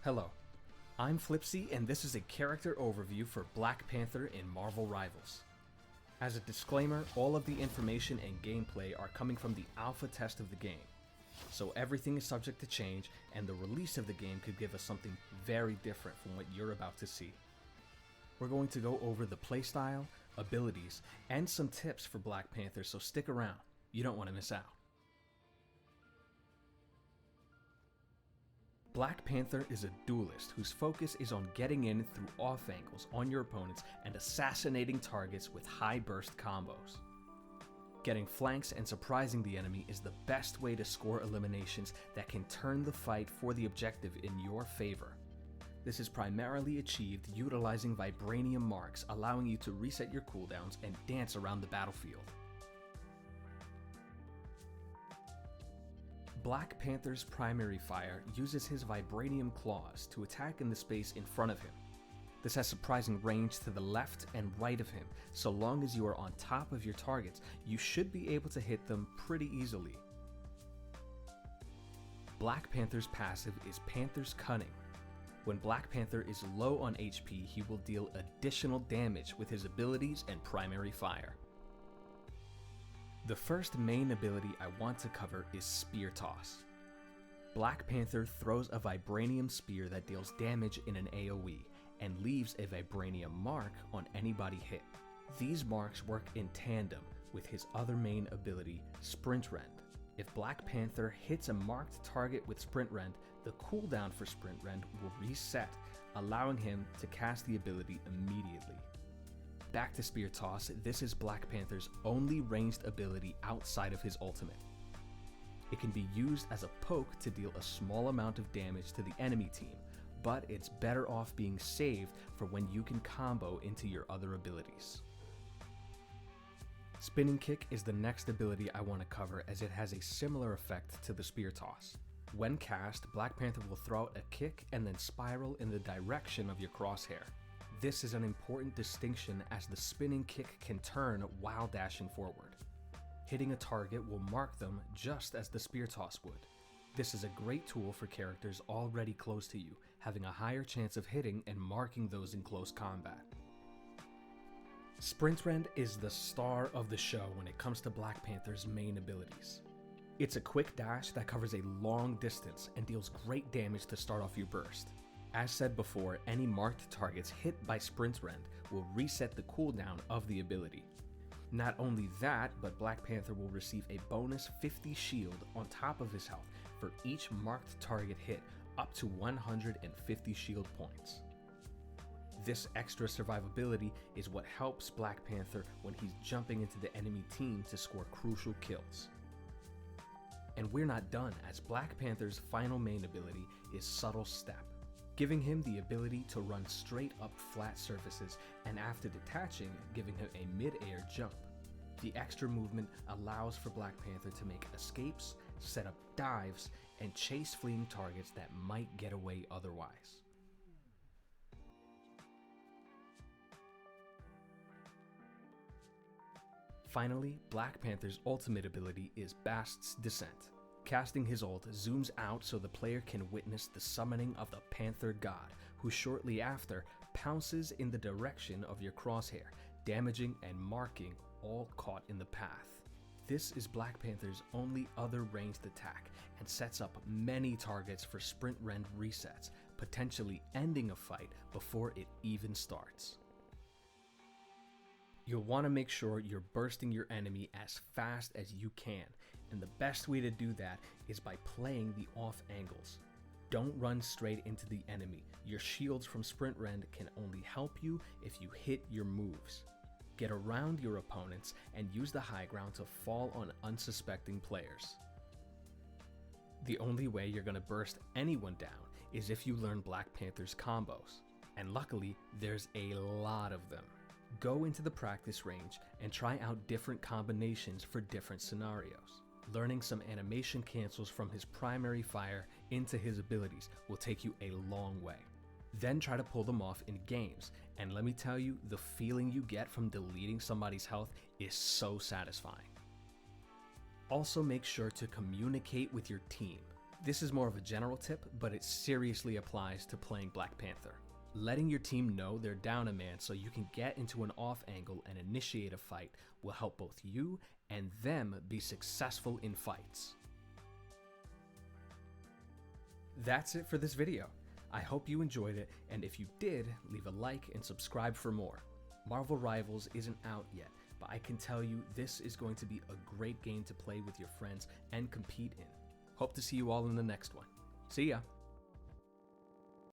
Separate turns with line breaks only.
Hello, I'm Flipsy and this is a character overview for Black Panther in Marvel Rivals. As a disclaimer, all of the information and gameplay are coming from the alpha test of the game, so everything is subject to change and the release of the game could give us something very different from what you're about to see. We're going to go over the playstyle, abilities, and some tips for Black Panther, so stick around, you don't want to miss out. Black Panther is a duelist whose focus is on getting in through off angles on your opponents and assassinating targets with high burst combos. Getting flanks and surprising the enemy is the best way to score eliminations that can turn the fight for the objective in your favor. This is primarily achieved utilizing vibranium marks, allowing you to reset your cooldowns and dance around the battlefield. Black Panther's primary fire uses his vibranium claws to attack in the space in front of him. This has surprising range to the left and right of him. So long as you are on top of your targets, you should be able to hit them pretty easily. Black Panther's passive is Panther's Cunning. When Black Panther is low on HP, he will deal additional damage with his abilities and primary fire. The first main ability I want to cover is Spear Toss. Black Panther throws a vibranium spear that deals damage in an AoE and leaves a vibranium mark on anybody hit. These marks work in tandem with his other main ability, Sprint Rend. If Black Panther hits a marked target with Sprint Rend, the cooldown for Sprint Rend will reset, allowing him to cast the ability immediately. Back to Spear Toss, this is Black Panther's only ranged ability outside of his ultimate. It can be used as a poke to deal a small amount of damage to the enemy team, but it's better off being saved for when you can combo into your other abilities. Spinning Kick is the next ability I want to cover as it has a similar effect to the Spear Toss. When cast, Black Panther will throw out a kick and then spiral in the direction of your crosshair. This is an important distinction as the spinning kick can turn while dashing forward. Hitting a target will mark them just as the Spear Toss would. This is a great tool for characters already close to you, having a higher chance of hitting and marking those in close combat. Sprint Rend is the star of the show when it comes to Black Panther's main abilities. It's a quick dash that covers a long distance and deals great damage to start off your burst. As said before, any marked targets hit by Sprint Rend will reset the cooldown of the ability. Not only that, but Black Panther will receive a bonus 50 shield on top of his health for each marked target hit, up to 150 shield points. This extra survivability is what helps Black Panther when he's jumping into the enemy team to score crucial kills. And we're not done, as Black Panther's final main ability is Subtle Step, giving him the ability to run straight up flat surfaces, and after detaching, giving him a mid-air jump. The extra movement allows for Black Panther to make escapes, set up dives, and chase fleeing targets that might get away otherwise. Finally, Black Panther's ultimate ability is Bast's Descent. Casting his ult zooms out so the player can witness the summoning of the Panther God, who shortly after pounces in the direction of your crosshair, damaging and marking all caught in the path. This is Black Panther's only other ranged attack and sets up many targets for Sprint Rend resets, potentially ending a fight before it even starts. You'll want to make sure you're bursting your enemy as fast as you can, and the best way to do that is by playing the off angles. Don't run straight into the enemy. Your shields from Sprint Rend can only help you if you hit your moves. Get around your opponents and use the high ground to fall on unsuspecting players. The only way you're going to burst anyone down is if you learn Black Panther's combos, and luckily there's a lot of them. Go into the practice range and try out different combinations for different scenarios. Learning some animation cancels from his primary fire into his abilities will take you a long way. Then try to pull them off in games, and let me tell you, the feeling you get from deleting somebody's health is so satisfying. Also make sure to communicate with your team. This is more of a general tip, but it seriously applies to playing Black Panther. Letting your team know they're down a man so you can get into an off angle and initiate a fight will help both you and them be successful in fights. That's it for this video. I hope you enjoyed it, and if you did, leave a like and subscribe for more. Marvel Rivals isn't out yet, but I can tell you this is going to be a great game to play with your friends and compete in. Hope to see you all in the next one. See ya!